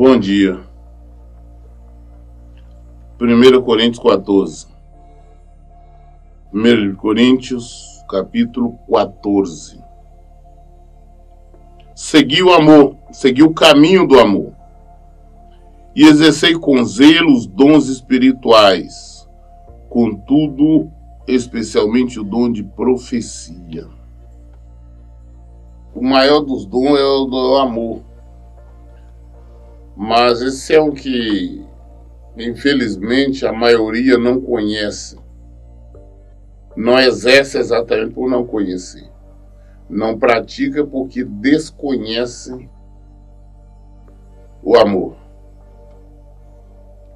Bom dia. 1 Coríntios 14. 1 Coríntios, capítulo 14. Segui o amor, segui o caminho do amor, e exercei com zelo os dons espirituais, contudo, especialmente o dom de profecia. O maior dos dons é o do amor. Mas esse é o que, infelizmente, a maioria não conhece. Não exerce exatamente por não conhecer. Não pratica porque desconhece o amor.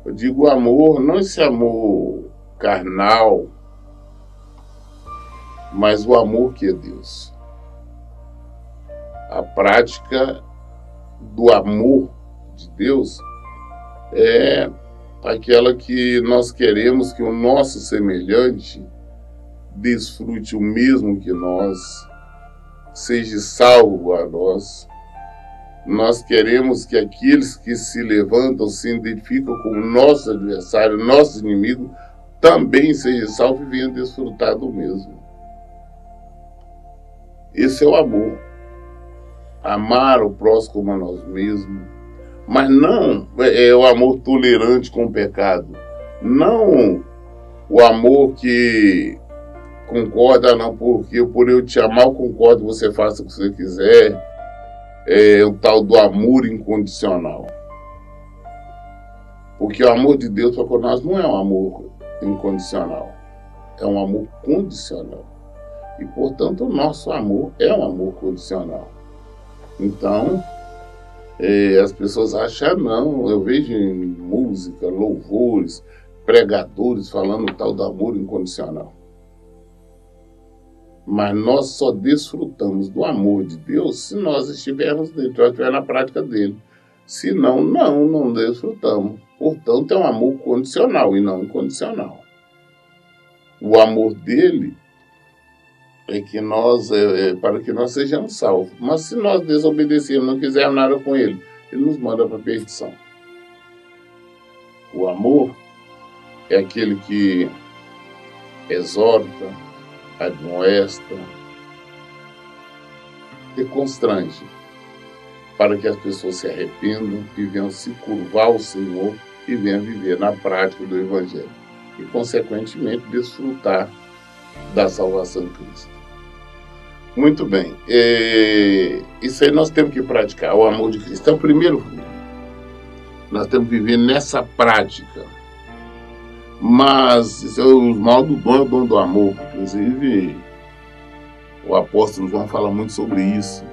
Eu digo amor, não esse amor carnal, mas o amor que é Deus. A prática do amor de Deus é aquela que nós queremos que o nosso semelhante desfrute o mesmo que nós, seja salvo a nós. Nós queremos que aqueles que se levantam, se identificam como nosso adversário, nosso inimigo, também sejam salvos e venham desfrutar do mesmo. Esse é o amor. Amar o próximo como a nós mesmos. Mas não é o amor tolerante com o pecado. Não o amor que concorda, não, porque por eu te amar, eu concordo, você faça o que você quiser. É o tal do amor incondicional. Porque o amor de Deus para nós não é um amor incondicional. É um amor condicional. E, portanto, o nosso amor é um amor condicional. Então, as pessoas acham, não, eu vejo em música, louvores, pregadores falando tal do amor incondicional. Mas nós só desfrutamos do amor de Deus se nós estivermos dentro, se estiver na prática dele. Se não, não desfrutamos. Portanto, é um amor condicional e não incondicional. O amor dele é que nós, para que nós sejamos salvos. Mas se nós desobedecermos, não quisermos nada com ele, ele nos manda para a perdição. O amor é aquele que exorta, admoesta e constrange para que as pessoas se arrependam e venham se curvar ao Senhor e venham viver na prática do Evangelho e, consequentemente, desfrutar da salvação em Cristo. Muito bem. Isso aí nós temos que praticar, o amor de Cristo. Então, primeiro, nós temos que viver nessa prática. Mas isso é o mal do dom, é o dom do amor. Inclusive, o apóstolo João fala muito sobre isso.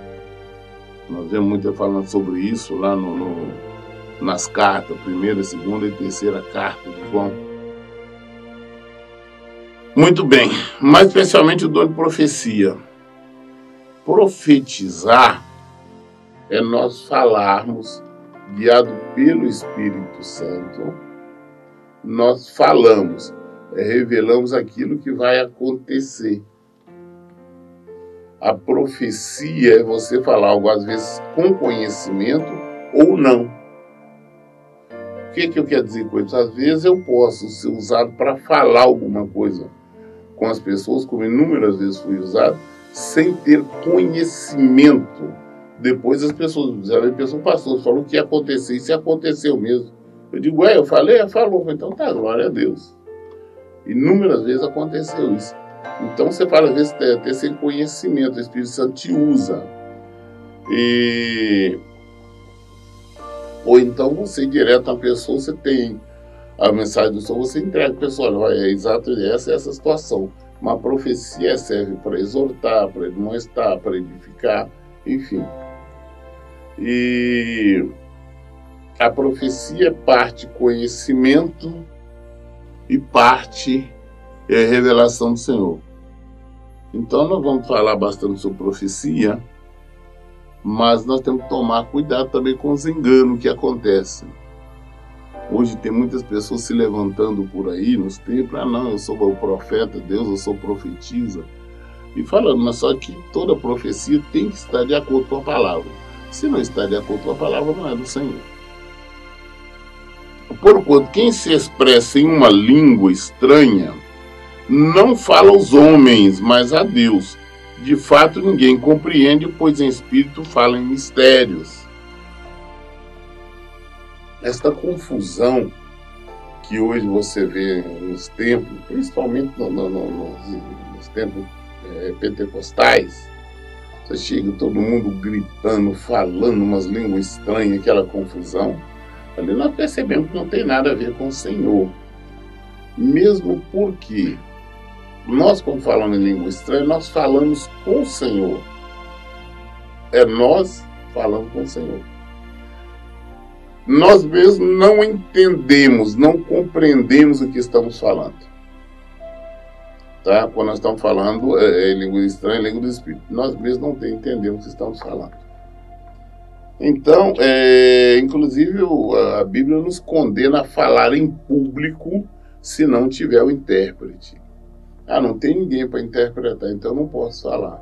Nós vemos muito falando sobre isso lá nas cartas, primeira, segunda e terceira carta de João. Muito bem, mais especialmente o dom de profecia. Profetizar é nós falarmos, guiado pelo Espírito Santo, nós falamos, revelamos aquilo que vai acontecer. A profecia é você falar algo, às vezes, com conhecimento ou não. O que eu quero dizer com isso? Às vezes eu posso ser usado para falar alguma coisa com as pessoas, como inúmeras vezes fui usado, sem ter conhecimento. Depois as pessoas disseram, pastor, falou que ia acontecer, isso aconteceu mesmo. Eu digo, eu falei? Falou. Então tá, glória a Deus. Inúmeras vezes aconteceu isso. Então você fala, às vezes, até sem conhecimento, o Espírito Santo te usa. Ou então você, direto na pessoa, você tem a mensagem do Senhor, você entrega a pessoa, olha, é exato, essa situação. Uma profecia serve para exortar, para admoestar, para edificar, enfim. E a profecia é parte conhecimento e parte revelação do Senhor. Então nós vamos falar bastante sobre profecia, mas nós temos que tomar cuidado também com os enganos que acontecem. Hoje tem muitas pessoas se levantando por aí nos templos, não, eu sou o profeta de Deus, eu sou profetisa, e falando, mas só que toda profecia tem que estar de acordo com a palavra. Se não está de acordo com a palavra, não é do Senhor. Porquanto quem se expressa em uma língua estranha não fala aos homens, mas a Deus. De fato, ninguém compreende, pois em espírito fala em mistérios. Esta confusão que hoje você vê nos templos, principalmente nos templos pentecostais, você chega todo mundo gritando, falando umas línguas estranhas, aquela confusão. Ali nós percebemos que não tem nada a ver com o Senhor. Mesmo porque nós, quando falamos em língua estranha, nós falamos com o Senhor. É nós falando com o Senhor. Nós mesmos não entendemos, não compreendemos o que estamos falando. Tá? Quando nós estamos falando em língua estranha, língua do Espírito, nós mesmos não entendemos o que estamos falando. Então, inclusive, a Bíblia nos condena a falar em público se não tiver o intérprete. Não tem ninguém para interpretar, então eu não posso falar.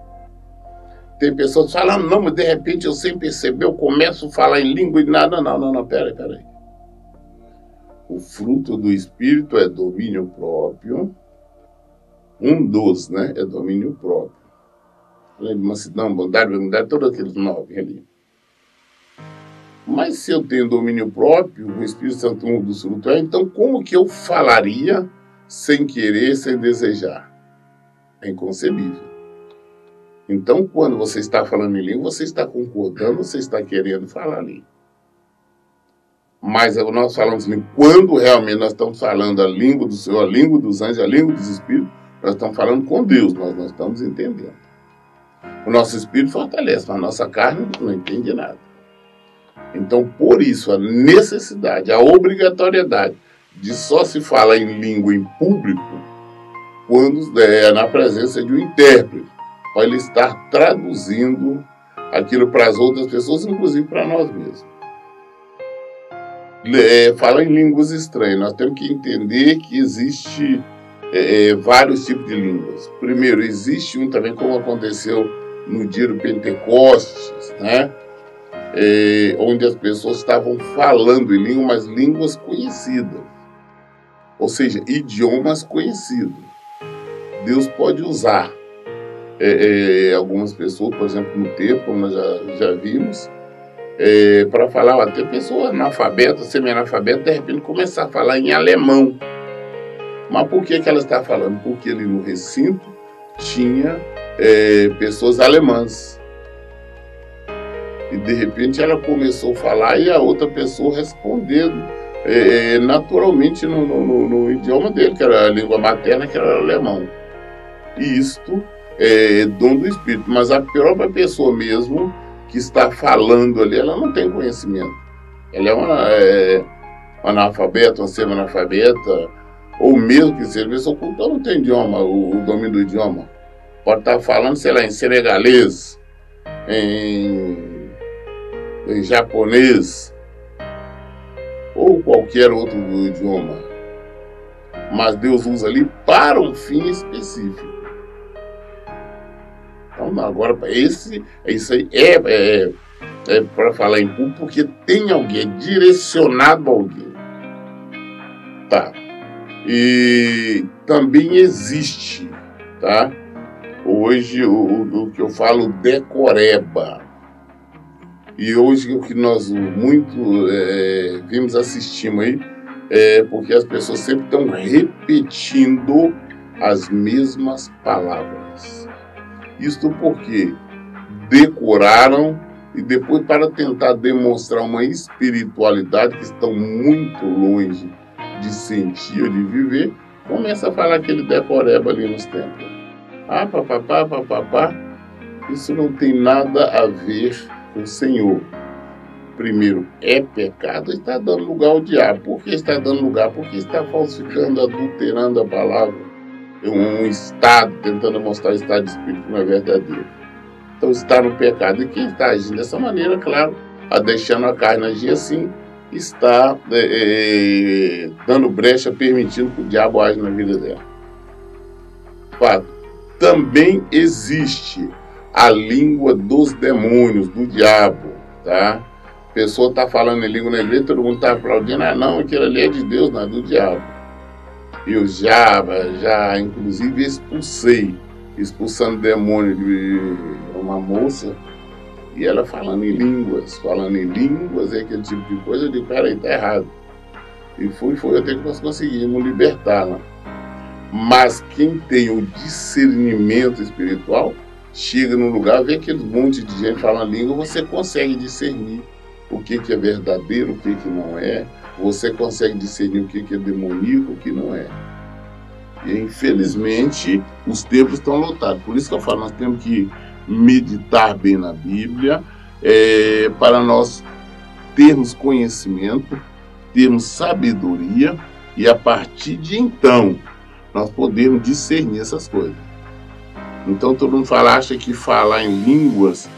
Tem pessoas que falam, não, mas de repente eu sem perceber, eu começo a falar em língua e nada, não, peraí. O fruto do Espírito é domínio próprio. Um dos, né, é domínio próprio. Além de mansidão, bondade, benignidade, todos aqueles 9 ali. Mas se eu tenho domínio próprio, o Espírito Santo um dos frutos, então como que eu falaria sem querer, sem desejar? É inconcebível. Então, quando você está falando em língua, você está concordando, você está querendo falar ali. Mas nós falamos assim, quando realmente nós estamos falando a língua do Senhor, a língua dos anjos, a língua dos espíritos, nós estamos falando com Deus, nós não estamos entendendo. O nosso espírito fortalece, mas a nossa carne não entende nada. Então, por isso, a necessidade, a obrigatoriedade de só se falar em língua em público quando é na presença de um intérprete, para ele estar traduzindo aquilo para as outras pessoas, inclusive para nós mesmos. Fala em línguas estranhas, nós temos que entender que existe vários tipos de línguas. Primeiro, existe um também, como aconteceu no dia do Pentecostes, né? Onde as pessoas estavam falando em língua, mas línguas conhecidas, ou seja, idiomas conhecidos. Deus pode usar algumas pessoas, por exemplo, no templo, como nós já vimos, para falar, até pessoa analfabeta, semi-analfabeta, de repente começar a falar em alemão. Mas por que ela está falando? Porque ali no recinto tinha pessoas alemãs. E de repente ela começou a falar e a outra pessoa respondendo naturalmente no idioma dele, que era a língua materna, que era o alemão. E isto é dom do Espírito, mas a própria pessoa mesmo que está falando ali, ela não tem conhecimento. Ela é uma analfabeta, uma semi-analfabeta, ou mesmo que seja pessoa culta, não tem idioma, o domínio do idioma. Pode estar falando, sei lá, em senegalês, em japonês, ou qualquer outro idioma. Mas Deus usa ali para um fim específico. Então, agora, isso aí é para falar em público, porque tem alguém, é direcionado a alguém. Tá. E também existe, tá? Hoje, o que eu falo, decoreba. E hoje, o que nós assistimos aí, porque as pessoas sempre estão repetindo as mesmas palavras. Isto porque decoraram e depois, para tentar demonstrar uma espiritualidade que estão muito longe de sentir ou de viver, começa a falar aquele decoreba ali nos templos. Papapá. Isso não tem nada a ver com o Senhor. Primeiro, é pecado, está dando lugar ao diabo. Por que está dando lugar? Porque está falsificando, adulterando a palavra. Um estado, tentando mostrar o estado de espírito que não é verdadeiro. Então está no pecado. E quem está agindo dessa maneira, claro, deixando a carne agir assim, está dando brecha, permitindo que o diabo age na vida dela. Fato. Também existe a língua dos demônios, do diabo, tá? A pessoa está falando em língua na igreja, todo mundo está aplaudindo. Ah, não, aquilo ali é de Deus, não é do diabo. Eu já inclusive expulsando demônio de uma moça, e ela falando em línguas, é aquele tipo de coisa. Eu digo, peraí, tá errado. E foi até que nós conseguimos libertá-la. Mas quem tem o discernimento espiritual, chega num lugar, vê aquele monte de gente falando língua, você consegue discernir o que é verdadeiro, o que não é. Você consegue discernir o que é demoníaco, o que não é. E infelizmente os tempos estão lotados. Por isso que eu falo, nós temos que meditar bem na Bíblia, para nós termos conhecimento, termos sabedoria, e a partir de então nós podemos discernir essas coisas. Então todo mundo acha que falar em línguas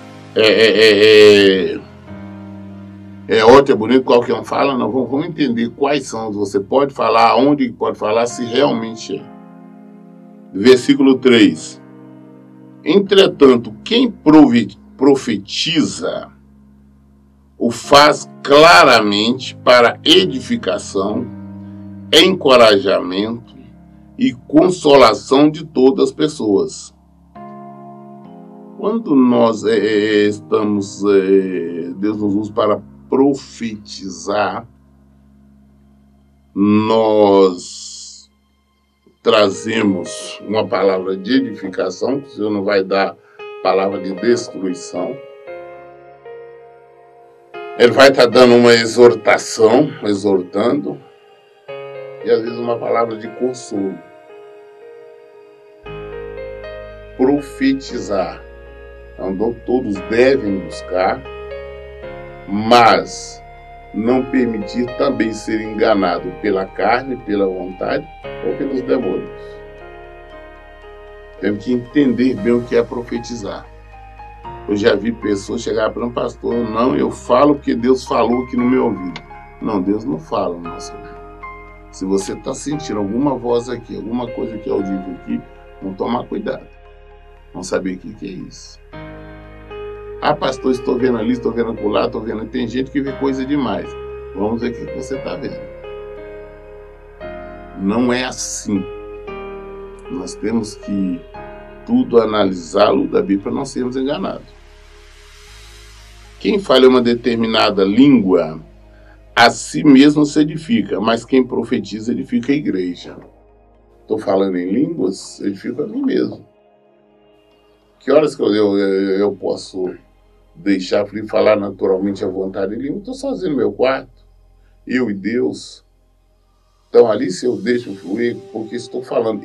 é ótimo, é bonito, qualquer um fala. Não, vamos entender quais são. Você pode falar, onde pode falar, se realmente é. Versículo 3. Entretanto, quem profetiza o faz claramente para edificação, encorajamento e consolação de todas as pessoas. Quando nós estamos, Deus nos usa para profetizar, nós trazemos uma palavra de edificação, que o Senhor não vai dar palavra de destruição. Ele vai estar dando uma exortação, exortando, e às vezes uma palavra de consolo. Profetizar. Então todos devem buscar, mas não permitir também ser enganado pela carne, pela vontade ou pelos demônios. Temos que entender bem o que é profetizar. Eu já vi pessoas chegar para um pastor, não, eu falo porque Deus falou aqui no meu ouvido. Não, Deus não fala no nosso ouvido. Se você está sentindo alguma voz aqui, alguma coisa que é audível aqui, vamos tomar cuidado. Vamos saber o que é isso. Ah, pastor, estou vendo ali, estou vendo acolá, estou vendo. Tem gente que vê coisa demais. Vamos ver o que você está vendo. Não é assim. Nós temos que tudo analisá-lo da Bíblia para não sermos enganados. Quem fala uma determinada língua, a si mesmo se edifica, mas quem profetiza edifica a igreja. Estou falando em línguas, edifico a mim mesmo. Que horas que eu posso deixar fluir, falar naturalmente à vontade em língua? Estou sozinho no meu quarto, eu e Deus. Então ali, se eu deixo fluir, porque estou falando,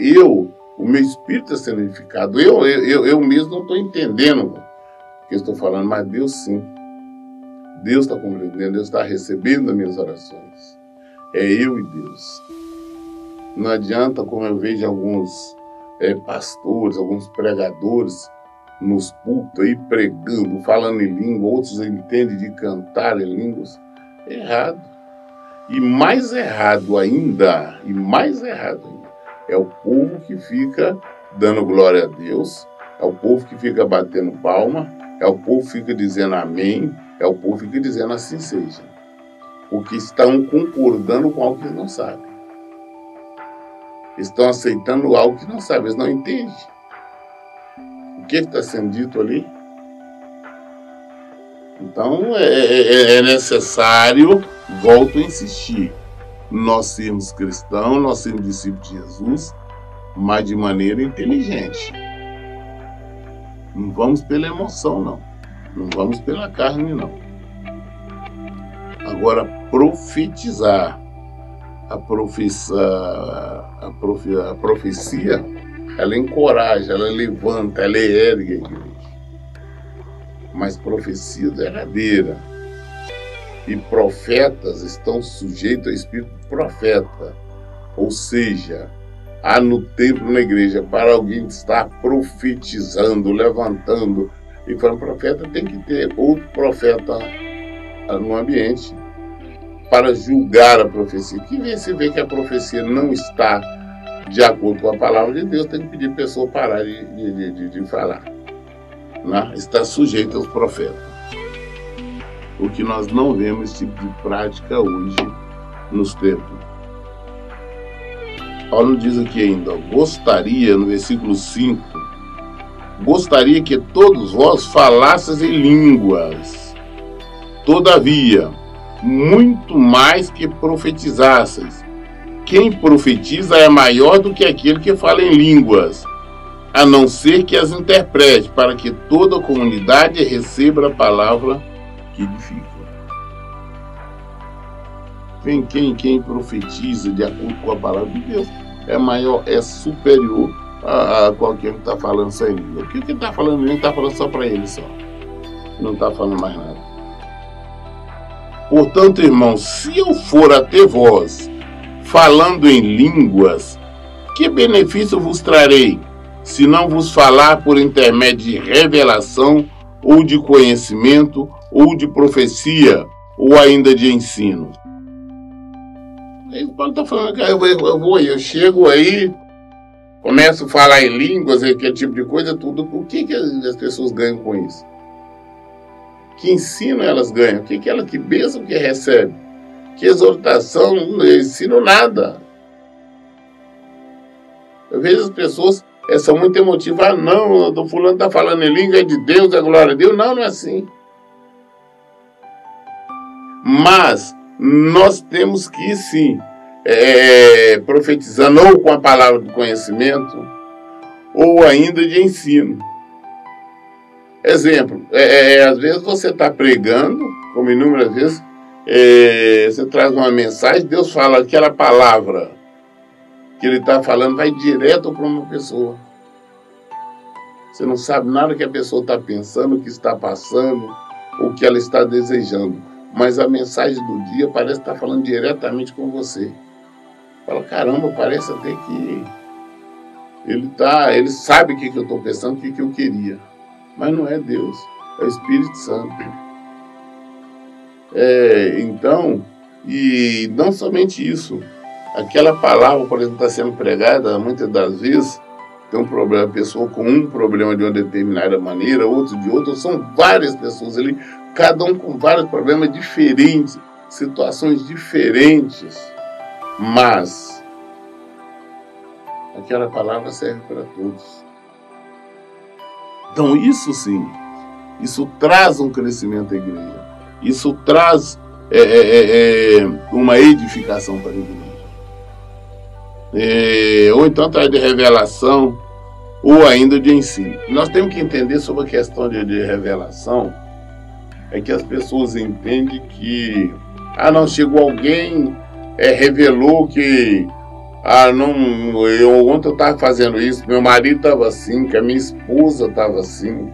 o meu espírito está sendo edificado, eu mesmo não estou entendendo o que estou falando, mas Deus sim. Deus está compreendendo, Deus está recebendo as minhas orações. É eu e Deus. Não adianta, como eu vejo alguns pastores, alguns pregadores nos púlpitos aí pregando, falando em língua, outros entendem de cantar em línguas. É errado. E mais errado ainda, é o povo que fica dando glória a Deus, é o povo que fica batendo palma, é o povo que fica dizendo amém, é o povo que fica dizendo assim seja. Porque estão concordando com algo que eles não sabem. Estão aceitando algo que não sabem, eles não entendem. O que está sendo dito ali? Então é necessário, volto a insistir, nós sermos cristãos, nós sermos discípulos de Jesus, mas de maneira inteligente. Não vamos pela emoção, não. Não vamos pela carne, não. Agora, profetizar. A profecia, ela encoraja, ela levanta, ela ergue a igreja. Mas profecia verdadeira. E profetas estão sujeitos ao espírito do profeta. Ou seja, há no templo, na igreja, para alguém estar profetizando, levantando. E para um profeta tem que ter outro profeta no ambiente para julgar a profecia. Que se vê que a profecia não está de acordo com a palavra de Deus, tem que pedir a pessoa parar de falar. Né? Está sujeito aos profetas. o que nós não vemos esse tipo de prática hoje nos templos. Paulo diz aqui ainda, gostaria, no versículo 5, gostaria que todos vós falasseis em línguas, todavia, muito mais que profetizasseis. Quem profetiza é maior do que aquele que fala em línguas, a não ser que as interprete, para que toda a comunidade receba a palavra que edifica. Quem profetiza de acordo com a palavra de Deus é maior, é superior a qualquer que está falando sem língua. Porque o que está falando ele está falando só para ele só. Não está falando mais nada. Portanto, irmãos, se eu for até vós falando em línguas, que benefício vos trarei, se não vos falar por intermédio de revelação, ou de conhecimento, ou de profecia, ou ainda de ensino? Aí Paulo está falando que eu chego aí, começo a falar em línguas, aquele tipo de coisa, tudo. O que as pessoas ganham com isso? Que ensino elas ganham? Que bênção que recebem? Que exortação? Não ensino nada. Eu vejo as pessoas são muito emotivas. Ah, não, o fulano está falando em língua, é de Deus, é glória a Deus. Não, não é assim. Mas nós temos que, sim, profetizando ou com a palavra do conhecimento, ou ainda de ensino. Exemplo, às vezes você está pregando, como inúmeras vezes, você traz uma mensagem, Deus fala aquela palavra que ele está falando, vai direto para uma pessoa. Você não sabe nada que a pessoa está pensando, o que está passando, o que ela está desejando. Mas a mensagem do dia parece estar falando diretamente com você. Fala, caramba, parece até que ele sabe o que eu estou pensando, o que eu queria. Mas não é Deus, é o Espírito Santo. Então, e não somente isso, aquela palavra, por exemplo, está sendo pregada, muitas das vezes, tem um problema, a pessoa com um problema de uma determinada maneira, outro de outra, são várias pessoas ali, cada um com vários problemas diferentes, situações diferentes, mas aquela palavra serve para todos. Então isso sim, isso traz um crescimento à igreja, isso traz uma edificação para a igreja, ou então traz de revelação, ou ainda de ensino. Nós temos que entender sobre a questão de revelação, é que as pessoas entendem que, não, chegou alguém, revelou que, ontem eu estava fazendo isso, meu marido estava assim, que a minha esposa estava assim.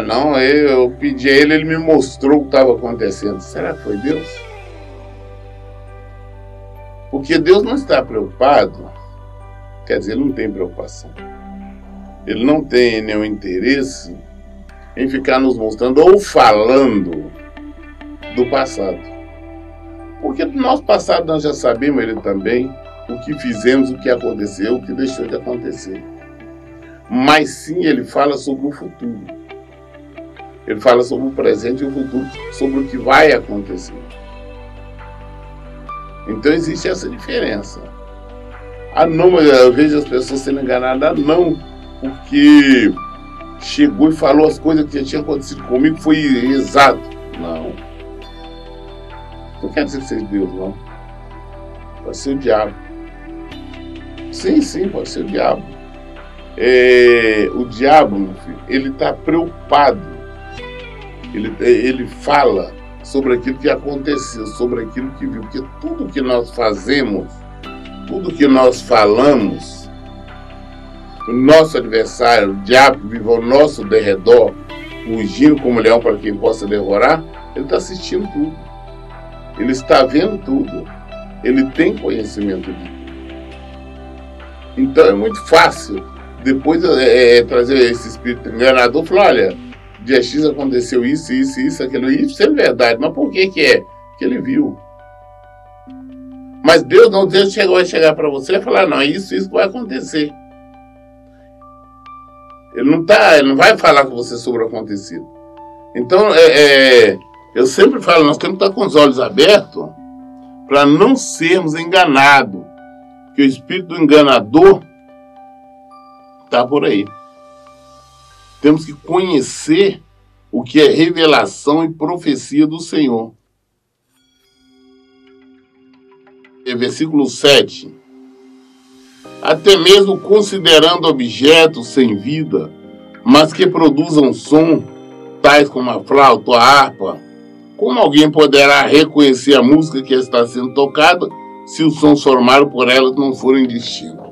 Não, eu pedi a ele me mostrou o que estava acontecendo. Será que foi Deus? Porque Deus não está preocupado, quer dizer, ele não tem preocupação. Ele não tem nenhum interesse em ficar nos mostrando ou falando do passado. Porque do nosso passado nós já sabemos ele também, o que fizemos, o que aconteceu, o que deixou de acontecer. Mas sim, ele fala sobre o futuro. Ele fala sobre o presente e o futuro, sobre o que vai acontecer. Então existe essa diferença. Não, eu vejo as pessoas sendo enganadas, não, porque chegou e falou as coisas que já tinham acontecido comigo, foi exato. Não. Não quer dizer que seja Deus, não. Pode ser o diabo. Sim, pode ser o diabo. O diabo, meu filho, ele está preocupado. Ele fala sobre aquilo que aconteceu, sobre aquilo que viu. Porque tudo que nós fazemos, tudo que nós falamos, o nosso adversário, o diabo, vive ao nosso derredor, rugindo como leão para quem possa devorar, ele está assistindo tudo. Ele está vendo tudo. Ele tem conhecimento de tudo. Então é muito fácil depois trazer esse espírito enganador e falar, olha, dia X aconteceu isso, aquilo, isso é verdade, mas por que é? Porque ele viu. Mas Deus vai chegar para você e falar, não, isso vai acontecer. Ele não vai falar com você sobre o acontecido. Então, Eu sempre falo, nós temos que estar com os olhos abertos para não sermos enganados, porque o espírito do enganador está por aí. Temos que conhecer o que é revelação e profecia do Senhor. Versículo 7. Até mesmo considerando objetos sem vida, mas que produzam som, tais como a flauta ou a harpa, como alguém poderá reconhecer a música que está sendo tocada se os sons formados por elas não forem distintos?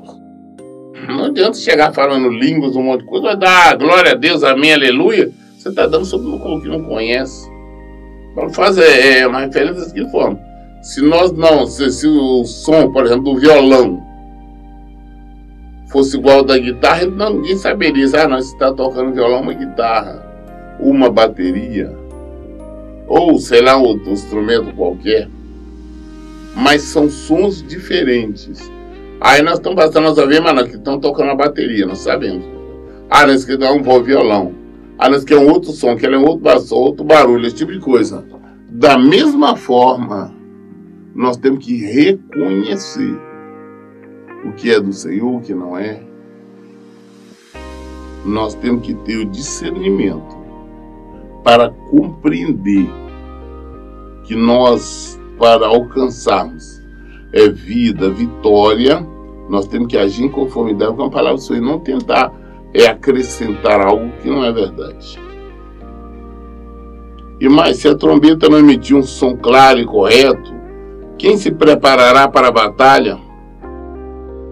Não adianta chegar falando línguas, um monte de coisa, vai dar glória a Deus, amém, aleluia. Você está dando sobre o que não conhece. Vamos fazer uma referência dessa forma. Se o som, por exemplo, do violão fosse igual ao da guitarra, ninguém saberia. Nós está tocando violão, uma guitarra, uma bateria, ou sei lá, outro instrumento qualquer. Mas são sons diferentes. Aí nós estamos passando a ver, mas que estão tocando a bateria, nós sabemos. Nós queremos dar um violão. Nós queremos um outro som, queremos outro barulho, esse tipo de coisa. Da mesma forma, nós temos que reconhecer o que é do Senhor, o que não é. Nós temos que ter o discernimento para compreender que nós, para alcançarmos vida, vitória, nós temos que agir em conformidade com a palavra do Senhor e não tentar acrescentar algo que não é verdade. E mais, se a trombeta não emitir um som claro e correto, quem se preparará para a batalha?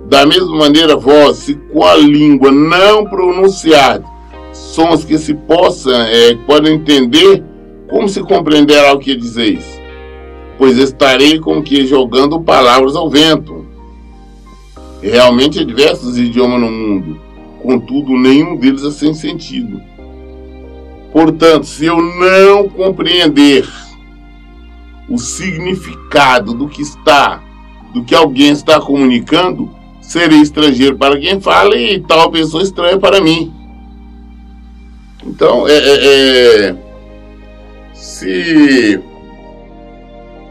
Da mesma maneira, vós, se com a língua não pronunciar sons que se podem entender, como se compreenderá o que dizeis? Pois estarei como que jogando palavras ao vento. E realmente há diversos idiomas no mundo, contudo nenhum deles é sem sentido. Portanto, se eu não compreender o significado do que alguém está comunicando, serei estrangeiro para quem fala e tal pessoa estranha para mim. Então, se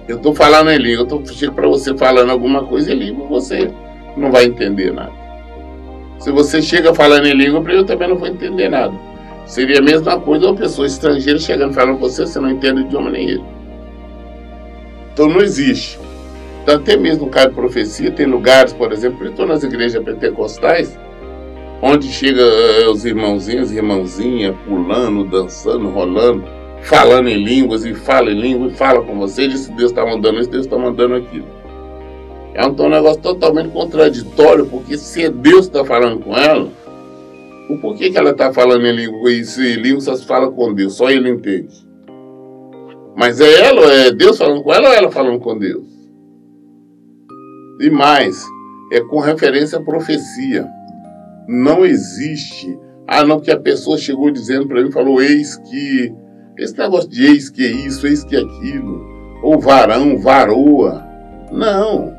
eu estou falando em língua, eu chego para você falando alguma coisa em língua, você não vai entender nada. Se você chega falando em língua, eu também não vou entender nada. Seria a mesma coisa uma pessoa estrangeira chegando falando com você não entende o idioma nem ele. Então não existe. Então, até mesmo no caso de profecia, tem lugares, por exemplo, estou nas igrejas pentecostais, onde chega os irmãozinhos, irmãzinha, pulando, dançando, rolando, falando em línguas, e fala em língua, e fala com você, e diz que Deus está mandando isso, Deus está mandando aquilo. É um negócio totalmente contraditório, porque se Deus está falando com ela, o porquê que ela está falando em língua? E se língua só se fala com Deus, só ele entende. Mas é Deus falando com ela ou ela falando com Deus? E mais, é com referência à profecia. Não existe, não, que a pessoa chegou dizendo para mim, falou, eis que, esse negócio de eis que é isso, eis que é aquilo, ou varão, varoa. Não.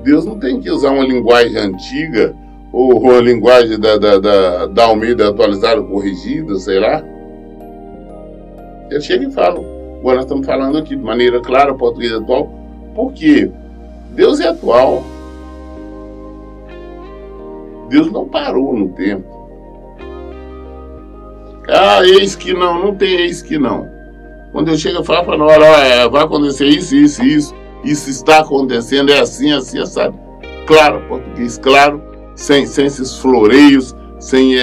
Deus não tem que usar uma linguagem antiga, ou uma linguagem da Almeida atualizada, corrigida, sei lá. Ele chega e fala, agora nós estamos falando aqui de maneira clara, português atual, porque Deus é atual. Deus não parou no tempo. Eis que não tem eis que não. Quando eu chego e falo, olha, vai acontecer isso está acontecendo, é assim, sabe? Claro, português claro, sem esses floreios, sem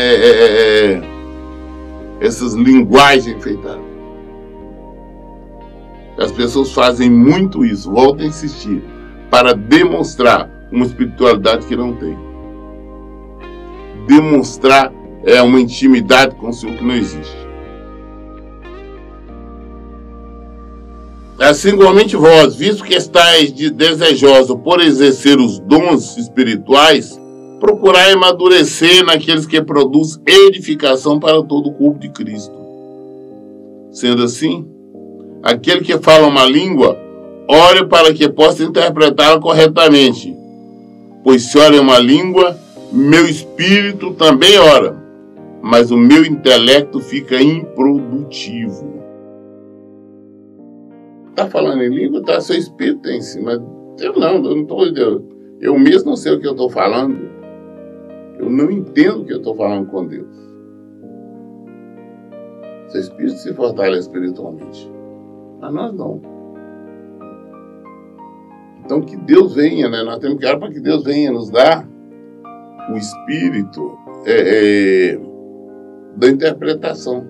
essas linguagens enfeitadas. As pessoas fazem muito isso, volto a insistir, para demonstrar uma espiritualidade que não tem. Demonstrar uma intimidade com o Senhor que não existe. Assim igualmente vós, visto que estáis desejosos por exercer os dons espirituais, procurai amadurecer naqueles que produzem edificação para todo o corpo de Cristo. Sendo assim, aquele que fala uma língua, ore para que possa interpretá-la corretamente. Pois se ora em uma língua, meu espírito também ora, mas o meu intelecto fica improdutivo. Está falando em língua, tá, seu espírito tem em cima. Eu não estou. Eu mesmo não sei o que eu estou falando. Eu não entendo o que eu estou falando com Deus. Seu espírito se fortalece espiritualmente. Mas nós não. Então que Deus venha, né? Nós temos que orar para que Deus venha nos dar o espírito da interpretação.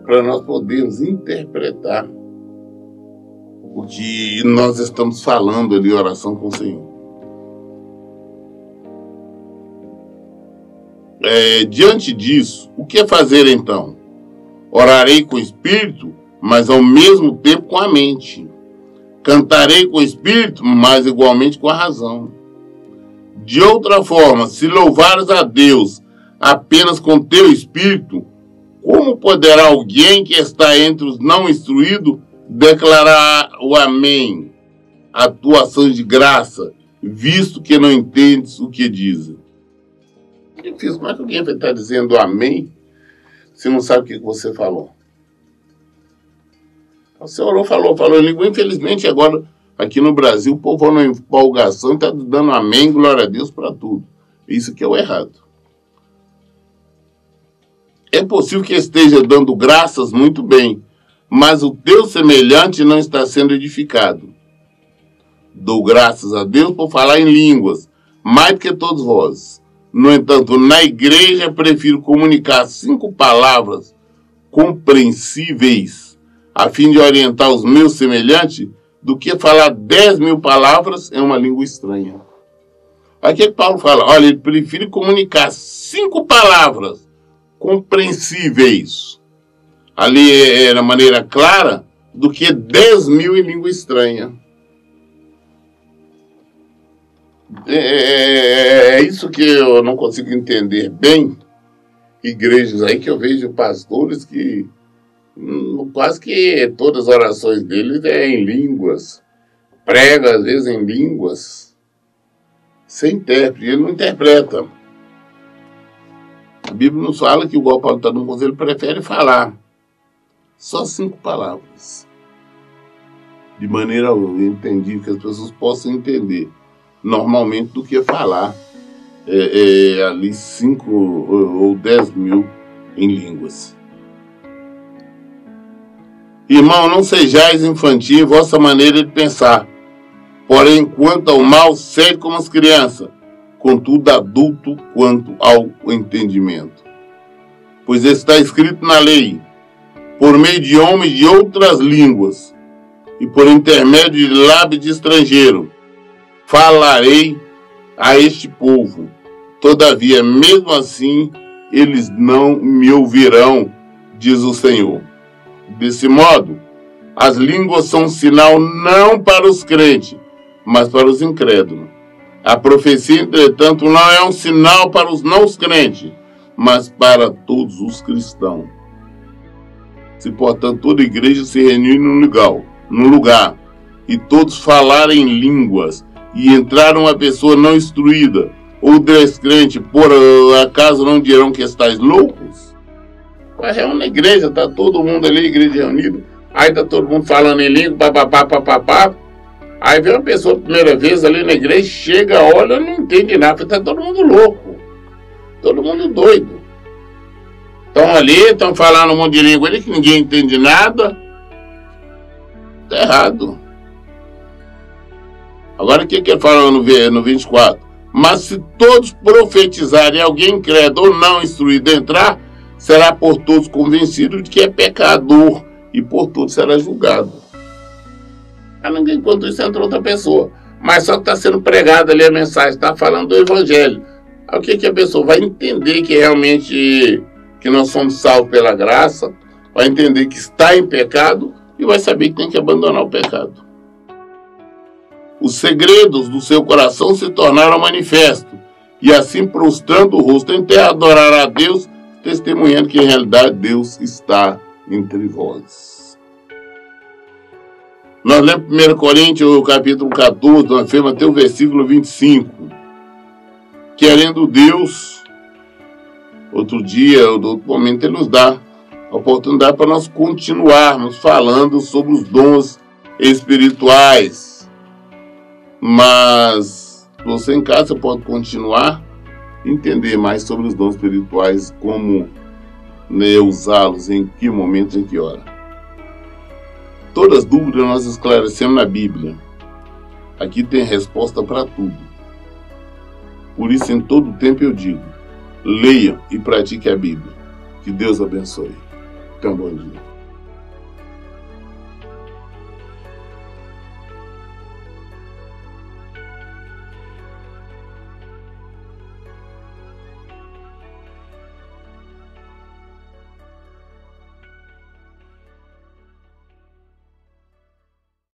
Para nós podermos interpretar o que nós estamos falando ali em oração com o Senhor. Diante disso, o que fazer então? Orarei com o espírito, mas ao mesmo tempo com a mente. Cantarei com o espírito, mas igualmente com a razão. De outra forma, se louvares a Deus apenas com teu espírito, como poderá alguém que está entre os não instruídos declarar o amém, atuações de graça, visto que não entendes o que dizem? É difícil. Como é que alguém vai estar dizendo amém se não sabe o que você falou? Você orou, falou em língua. Infelizmente, agora, aqui no Brasil, o povo na empolgação está dando amém, glória a Deus para tudo. Isso que é o errado. É possível que esteja dando graças muito bem, mas o teu semelhante não está sendo edificado. Dou graças a Deus por falar em línguas, mais do que todos vós. No entanto, na igreja prefiro comunicar 5 palavras compreensíveis, a fim de orientar os meus semelhantes, do que falar 10.000 palavras em uma língua estranha. Aqui é que Paulo fala, olha, ele prefere comunicar 5 palavras compreensíveis, ali na maneira clara, do que 10.000 em língua estranha. É isso que eu não consigo entender bem. Igrejas aí que eu vejo pastores que quase que todas as orações deles é em línguas, prega às vezes em línguas, sem intérprete, ele não interpreta. A Bíblia nos fala que igual Paulo está no conselho, ele prefere falar só 5 palavras, de maneira entendível, que as pessoas possam entender normalmente, do que falar ali 5 ou 10.000 em línguas. Irmão, não sejais infantis em vossa maneira de pensar, porém, quanto ao mal, sede como as crianças, contudo adulto quanto ao entendimento. Pois está escrito na lei, por meio de homens de outras línguas, e por intermédio de lábios de estrangeiro, falarei a este povo. Todavia, mesmo assim, eles não me ouvirão, diz o Senhor. Desse modo, as línguas são um sinal não para os crentes, mas para os incrédulos. A profecia, entretanto, não é um sinal para os não crentes, mas para todos os cristãos. Se, portanto, toda igreja se reunir num lugar, e todos falarem línguas, e entrar uma pessoa não instruída ou descrente, por acaso não dirão que estáis loucos? É uma igreja, está todo mundo ali, igreja reunida, aí está todo mundo falando em língua, papapá. Aí vem uma pessoa a primeira vez ali na igreja, chega, olha, não entende nada, está todo mundo louco, todo mundo doido. Estão ali, estão falando um monte de língua ali que ninguém entende nada. Está errado. Agora o que ele fala no 24? Mas se todos profetizarem, alguém incrédulo ou não instruído entrar, será por todos convencido de que é pecador e por todos será julgado. Enquanto isso entra outra pessoa, mas só que está sendo pregada ali a mensagem, está falando do evangelho. Aí o que a pessoa vai entender que realmente que nós somos salvos pela graça, vai entender que está em pecado e vai saber que tem que abandonar o pecado. Os segredos do seu coração se tornaram manifestos, e assim, prostrando o rosto em terra, adorará a Deus, testemunhando que em realidade Deus está entre vós. Nós lemos 1 Coríntios, capítulo 14, nós vemos até o versículo 25. Querendo Deus, outro dia, outro momento, Ele nos dá a oportunidade para nós continuarmos falando sobre os dons espirituais. Mas você em casa pode continuar a entender mais sobre os dons espirituais, como, né, usá-los, em que momento, em que hora. Todas as dúvidas nós esclarecemos na Bíblia. Aqui tem resposta para tudo. Por isso, em todo tempo eu digo, leia e pratique a Bíblia. Que Deus abençoe. Tenha um bom dia.